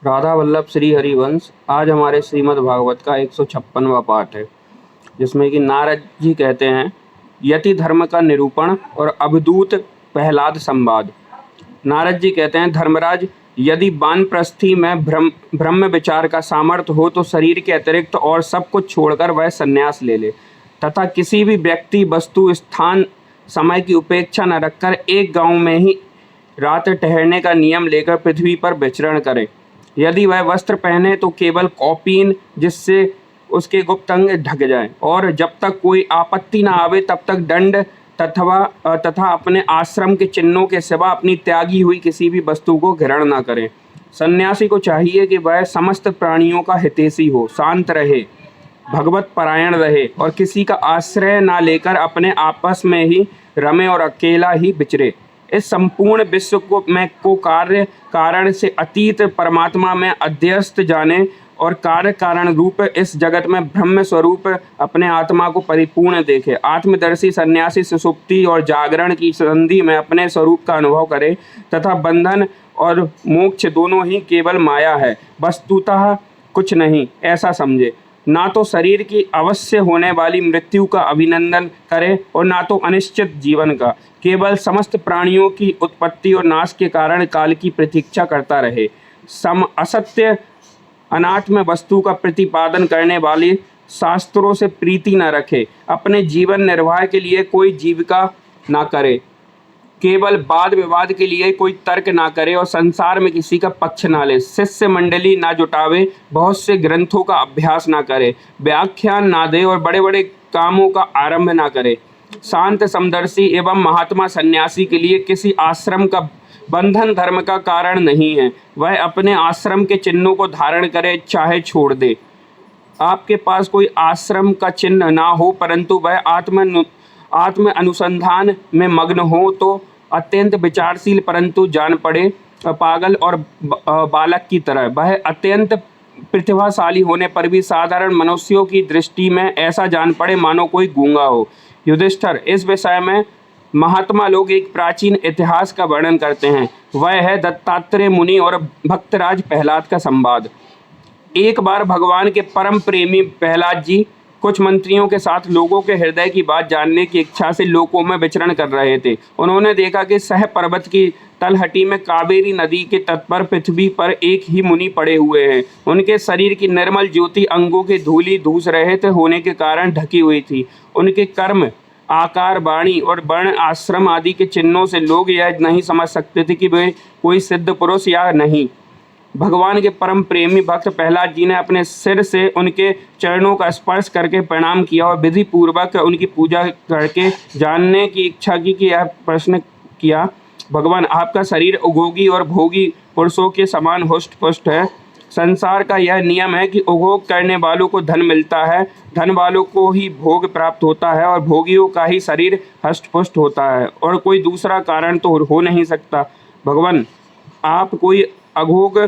राधा वल्लभ श्री हरिवंश। आज हमारे श्रीमद् भागवत का 156वां पाठ है, जिसमें कि नारद जी कहते हैं यति धर्म का निरूपण और अवधूत प्रहलाद संवाद। नारद जी कहते हैं, धर्मराज, यदि वानप्रस्थी में ब्रह्म विचार का सामर्थ्य हो तो शरीर के अतिरिक्त और सब कुछ छोड़कर वह संन्यास ले ले तथा किसी भी व्यक्ति, वस्तु, स्थान, समय की उपेक्षा न रखकर एक गांव में ही रात ठहरने का नियम लेकर पृथ्वी पर विचरण करे। यदि वह वस्त्र पहने तो केवल कौपीन, जिससे उसके गुप्त अंग ढक जाए, और जब तक कोई आपत्ति न आवे तब तक दंड तथा अपने आश्रम के चिन्हों के सिवा अपनी त्यागी हुई किसी भी वस्तु को ग्रहण न करे। सन्यासी को चाहिए कि वह समस्त प्राणियों का हितैषी हो, शांत रहे, भगवत परायण रहे और किसी का आश्रय न लेकर अपने आपस में ही रमे और अकेला ही विचरे। इस संपूर्ण विश्व को कार्य कारण से अतीत परमात्मा में अध्यस्त जाने और कार्य कारण रूप इस जगत में ब्रह्म स्वरूप अपने आत्मा को परिपूर्ण देखे। आत्मदर्शी सन्यासी सुषुप्ति और जागरण की संधि में अपने स्वरूप का अनुभव करे तथा बंधन और मोक्ष दोनों ही केवल माया है, वस्तुतः कुछ नहीं, ऐसा समझे। ना तो शरीर की अवश्य होने वाली मृत्यु का अभिनंदन करे और ना तो अनिश्चित जीवन का, केवल समस्त प्राणियों की उत्पत्ति और नाश के कारण काल की प्रतीक्षा करता रहे। असत्य अनात्म वस्तु का प्रतिपादन करने वाले शास्त्रों से प्रीति न रखे, अपने जीवन निर्वाह के लिए कोई जीविका ना करे, केवल वाद विवाद के लिए कोई तर्क ना करे और संसार में किसी का पक्ष ना ले, शिष्य मंडली ना जुटावे, बहुत से ग्रंथों का अभ्यास ना करे, व्याख्यान ना दे और बड़े बड़े कामों का आरंभ ना करे। शांत समदर्शी एवं महात्मा सन्यासी के लिए किसी आश्रम का बंधन धर्म का कारण नहीं है। वह अपने आश्रम के चिन्हों को धारण करे, चाहे छोड़ दे। आपके पास कोई आश्रम का चिन्ह ना हो परंतु वह आत्म अनुसंधान में मग्न हो तो अत्यंत विचारशील परंतु जान पड़े पागल और बालक की तरह। वह अत्यंत प्रतिभाशाली होने पर भी साधारण मनुष्यों की दृष्टि में ऐसा जान पड़े मानो कोई गूंगा हो। युधिष्ठिर, इस विषय में महात्मा लोग एक प्राचीन इतिहास का वर्णन करते हैं। वह है दत्तात्रेय मुनि और भक्तराज प्रहलाद का संवाद। एक बार भगवान के परम प्रेमी प्रहलाद जी कुछ मंत्रियों के साथ लोगों के हृदय की बात जानने की इच्छा से लोकों में विचरण कर रहे थे। उन्होंने देखा कि सह पर्वत की तलहटी में कावेरी नदी के तट पर पृथ्वी पर एक ही मुनि पड़े हुए हैं। उनके शरीर की निर्मल ज्योति अंगों के धूलि धूस रहित होने के कारण ढकी हुई थी। उनके कर्म, आकार, वाणी और वर्ण, आश्रम आदि के चिन्हों से लोग यह नहीं समझ सकते थे कि वे कोई सिद्ध पुरुष या नहीं। भगवान के परम प्रेमी भक्त प्रहलाद जी ने अपने सिर से उनके चरणों का स्पर्श करके प्रणाम किया और विधि पूर्वक उनकी पूजा करके जानने की इच्छा की कि यह प्रश्न किया, भगवान, आपका शरीर उद्योगी और भोगी पुरुषों के समान हुष्ट पुष्ट है। संसार का यह नियम है कि उपभोग करने वालों को धन मिलता है, धन वालों को ही भोग प्राप्त होता है और भोगियों का ही शरीर हष्ट पुष्ट होता है, और कोई दूसरा कारण तो हो नहीं सकता। भगवान, आप कोई अभोग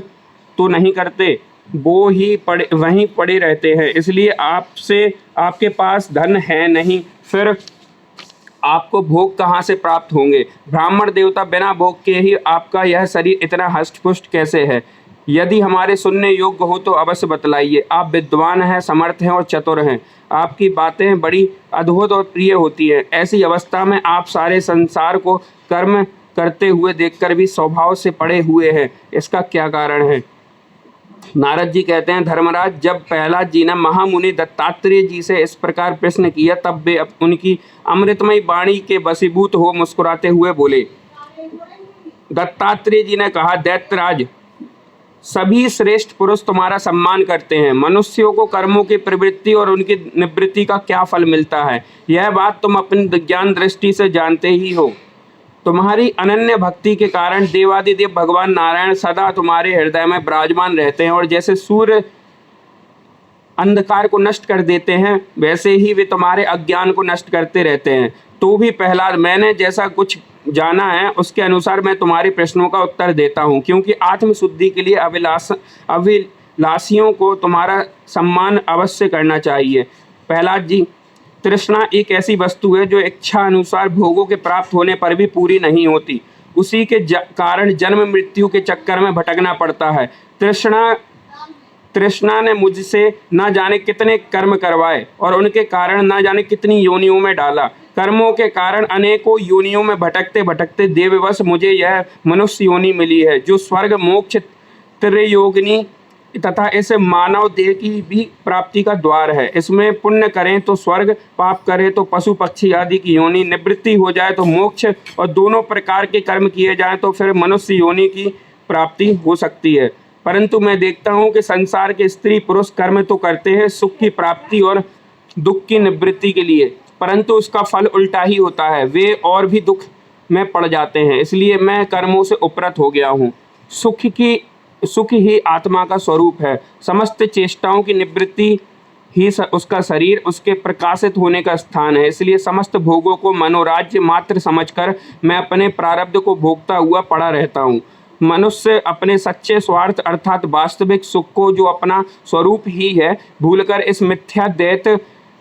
तो नहीं करते, वो ही वहीं पड़े रहते हैं, इसलिए आपके पास धन है नहीं, फिर आपको भोग कहाँ से प्राप्त होंगे? ब्राह्मण देवता बिना भोग के ही आपका यह शरीर इतना हष्टपुष्ट कैसे है? यदि हमारे सुनने योग्य हो तो अवश्य बतलाइए। आप विद्वान हैं, समर्थ हैं और चतुर हैं, आपकी बातें बड़ी अद्भुत और प्रिय होती हैं। ऐसी अवस्था में आप सारे संसार को कर्म करते हुए देखकर भी स्वभाव से पड़े हुए हैं, इसका क्या कारण है? नारद जी कहते हैं, धर्मराज, जब प्रहलाद जी ने महामुनि दत्तात्रेय जी से इस प्रकार प्रश्न किया तब वे उनकी अमृतमयी वाणी के वशीभूत हो मुस्कुराते हुए बोले। दत्तात्रेय जी ने कहा, दैत्यराज, सभी श्रेष्ठ पुरुष तुम्हारा सम्मान करते हैं। मनुष्यों को कर्मों की प्रवृत्ति और उनकी निवृत्ति का क्या फल मिलता है, यह बात तुम अपनी विज्ञान दृष्टि से जानते ही हो। तुम्हारी अनन्य भक्ति के कारण देवादिदेव भगवान नारायण सदा तुम्हारे हृदय में विराजमान रहते हैं, और जैसे सूर्य अंधकार को नष्ट कर देते हैं वैसे ही वे तुम्हारे अज्ञान को नष्ट करते रहते हैं। तो भी प्रहलाद, मैंने जैसा कुछ जाना है उसके अनुसार मैं तुम्हारे प्रश्नों का उत्तर देता हूँ, क्योंकि आत्मशुद्धि के लिए अभिलाषियों को तुम्हारा सम्मान अवश्य करना चाहिए। प्रहलाद जी, तृष्णा एक ऐसी वस्तु है जो इच्छा अनुसार भोगों के प्राप्त होने पर भी पूरी नहीं होती। उसी के कारण जन्म मृत्यु के चक्कर में भटकना पड़ता है। तृष्णा ने मुझसे न जाने कितने कर्म करवाए और उनके कारण न जाने कितनी योनियों में डाला। कर्मों के कारण अनेकों योनियों में भटकते भटकते देववश मुझे यह मनुष्य योनि मिली है, जो स्वर्ग मोक्ष त्रयोगिनी तथा इस मानव देह की भी प्राप्ति का द्वार है। इसमें पुण्य करें तो स्वर्ग, पाप करें तो पशु पक्षी आदि की योनि, निवृत्ति हो जाए तो मोक्ष और दोनों प्रकार के कर्म किए जाएं तो फिर मनुष्य योनि की प्राप्ति हो सकती है। परंतु मैं देखता हूँ कि संसार के स्त्री पुरुष कर्म तो करते हैं सुख की प्राप्ति और दुख की निवृत्ति के लिए, परंतु उसका फल उल्टा ही होता है, वे और भी दुख में पड़ जाते हैं। इसलिए मैं कर्मों से उपरत हो गया हूँ। सुख ही आत्मा का स्वरूप है। समस्त चेष्टाओं की निवृत्ति ही उसका शरीर, उसके प्रकाशित होने का स्थान है। इसलिए समस्त भोगों को मनोराज्य मात्र समझकर मैं अपने प्रारब्ध को भोगता हुआ पड़ा रहता हूँ। मनुष्य अपने सच्चे स्वार्थ अर्थात वास्तविक सुख को, जो अपना स्वरूप ही है, भूलकर इस मिथ्या दैत्य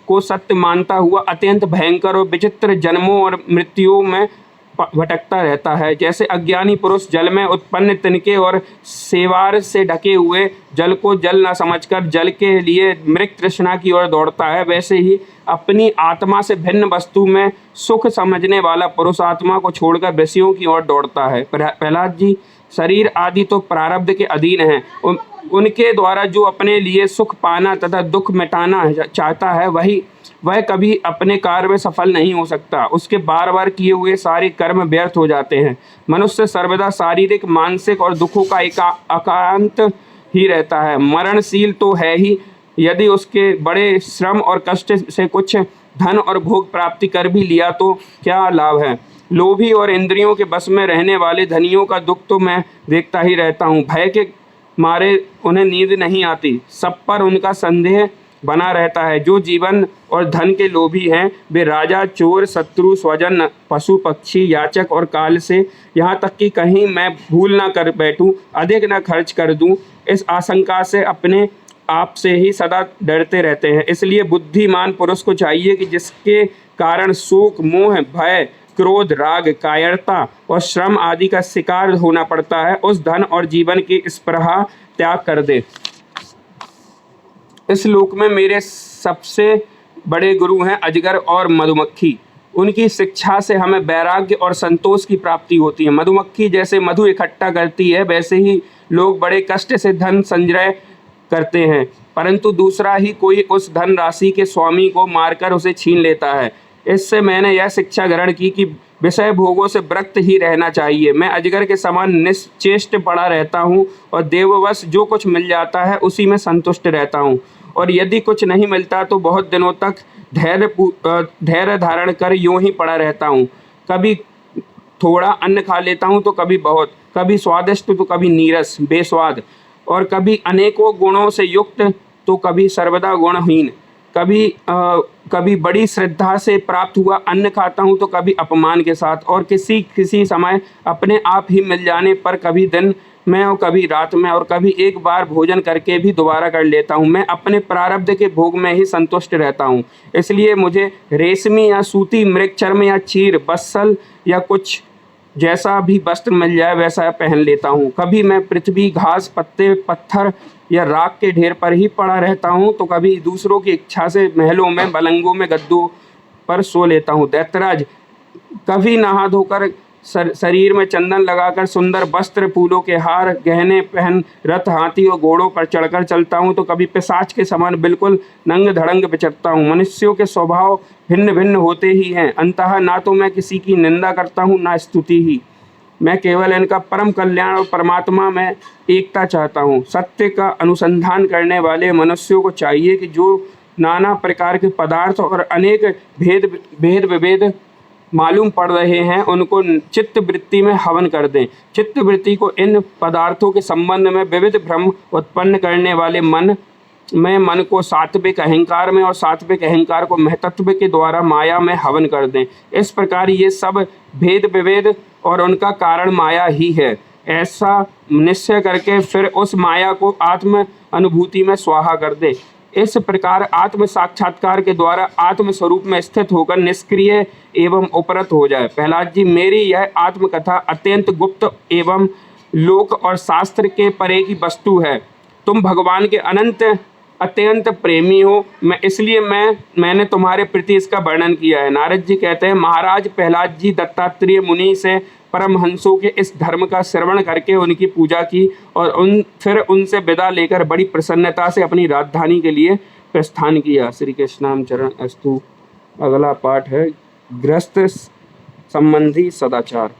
को सत्य मानता हुआ अत्यंत भयंकर और विचित्र जन्मों और मृत्युओं में भटकता रहता है। जैसे अज्ञानी पुरुष जल में उत्पन्न तिनके और सेवार से ढके हुए जल को जल न समझकर जल के लिए मृग तृष्णा की ओर दौड़ता है, वैसे ही अपनी आत्मा से भिन्न वस्तु में सुख समझने वाला पुरुष आत्मा को छोड़कर विषयों की ओर दौड़ता है। प्रहलाद जी, शरीर आदि तो प्रारब्ध के अधीन हैं। उनके द्वारा जो अपने लिए सुख पाना तथा दुख मिटाना चाहता है, वह कभी अपने कार्य में सफल नहीं हो सकता। उसके बार बार किए हुए सारे कर्म व्यर्थ हो जाते हैं। मनुष्य सर्वदा शारीरिक, मानसिक और दुखों का एकांत ही रहता है। मरणशील तो है ही, यदि उसके बड़े श्रम और कष्ट से कुछ धन और भोग प्राप्ति कर भी लिया तो क्या लाभ है। लोभी और इंद्रियों के बस में रहने वाले धनियों का दुख तो मैं देखता ही रहता हूँ। भय के मारे उन्हें नींद नहीं आती, सब पर उनका संदेह बना रहता है। जो जीवन और धन के लोभी हैं, वे राजा, चोर, शत्रु, स्वजन, पशु पक्षी, याचक और काल से, यहाँ तक कि कहीं मैं भूल ना कर बैठूं, अधिक न खर्च कर दूं, इस आशंका से अपने आप से ही सदा डरते रहते हैं। इसलिए बुद्धिमान पुरुष को चाहिए कि जिसके कारण शोक, मोह, भय, क्रोध, राग, कायरता और श्रम आदि का शिकार होना पड़ता है, उस धन और जीवन की स्पृहा त्याग कर दे। इस लोक में मेरे सबसे बड़े गुरु हैं अजगर और मधुमक्खी। उनकी शिक्षा से हमें वैराग्य और संतोष की प्राप्ति होती है। मधुमक्खी जैसे मधु इकट्ठा करती है, वैसे ही लोग बड़े कष्ट से धन संग्रह करते हैं, परंतु दूसरा ही कोई उस धन राशि के स्वामी को मारकर उसे छीन लेता है। इससे मैंने यह शिक्षा ग्रहण की कि विषय भोगों से विरक्त ही रहना चाहिए। मैं अजगर के समान निश्चेष्ट पड़ा रहता हूँ और देववश जो कुछ मिल जाता है उसी में संतुष्ट रहता हूँ, और यदि कुछ नहीं मिलता तो बहुत दिनों तक धैर्य धारण कर यूं ही पड़ा रहता हूँ। कभी थोड़ा अन्न खा लेता हूँ तो कभी बहुत, कभी स्वादिष्ट तो कभी नीरस बेस्वाद, और कभी अनेकों गुणों से युक्त तो कभी सर्वदा गुणहीन। कभी बड़ी श्रद्धा से प्राप्त हुआ अन्न खाता हूँ तो कभी अपमान के साथ, और किसी समय अपने आप ही मिल जाने पर कभी दिन में और कभी रात में, और कभी एक बार भोजन करके भी दोबारा कर लेता हूँ। मैं अपने प्रारब्ध के भोग में ही संतुष्ट रहता हूँ। इसलिए मुझे रेशमी या सूती मृगचर्म या चीर बस्सल या कुछ जैसा भी वस्त्र मिल जाए वैसा पहन लेता हूँ। कभी मैं पृथ्वी, घास, पत्ते, पत्थर या राख के ढेर पर ही पड़ा रहता हूँ तो कभी दूसरों की इच्छा से महलों में, पलंगों में, गद्दों पर सो लेता हूँ। दैत्यराज, कभी नहा धोकर शरीर में चंदन लगाकर सुंदर वस्त्र, फूलों के हार, गहने पहन रथ, हाथी और घोड़ों पर चढ़कर चलता हूँ तो कभी पिशाच के समान बिल्कुल नंग धड़ंग विचरता हूँ। मनुष्यों के स्वभाव भिन्न भिन्न होते ही हैं, अंततः ना तो मैं किसी की निंदा करता हूँ ना स्तुति ही। मैं केवल इनका परम कल्याण और परमात्मा में एकता चाहता हूँ। सत्य का अनुसंधान करने वाले मनुष्यों को चाहिए कि जो नाना प्रकार के पदार्थ और अनेक भेद विभेद मालूम पड़ रहे हैं उनको चित्त वृत्ति में हवन कर दें। चित्त वृत्ति को इन पदार्थों के संबंध में विविध भ्रम उत्पन्न करने वाले मन को सात्विक अहंकार में और सात्विक अहंकार को महतत्व के द्वारा माया में हवन कर दें। इस प्रकार ये सब भेद विभेद और उनका कारण माया ही है, ऐसा निश्चय करके फिर उस माया को आत्म अनुभूति में स्वाहा कर दे। इस प्रकार आत्म साक्षात्कार के द्वारा आत्म स्वरूप में स्थित होकर निष्क्रिय एवं उपरत हो जाए। प्रहलाद जी, मेरी यह आत्मकथा अत्यंत गुप्त एवं लोक और शास्त्र के परे की वस्तु है। तुम भगवान के अत्यंत प्रेमी हो, इसलिए मैंने तुम्हारे प्रति इसका वर्णन किया है। नारद जी कहते हैं, महाराज प्रहलाद जी दत्तात्रेय मुनि से परमहंसों के इस धर्म का श्रवण करके उनकी पूजा की और फिर उनसे विदा लेकर बड़ी प्रसन्नता से अपनी राजधानी के लिए प्रस्थान किया। श्री कृष्णाम चरण अस्तु। अगला पाठ है गृहस्थ संबंधी सदाचार।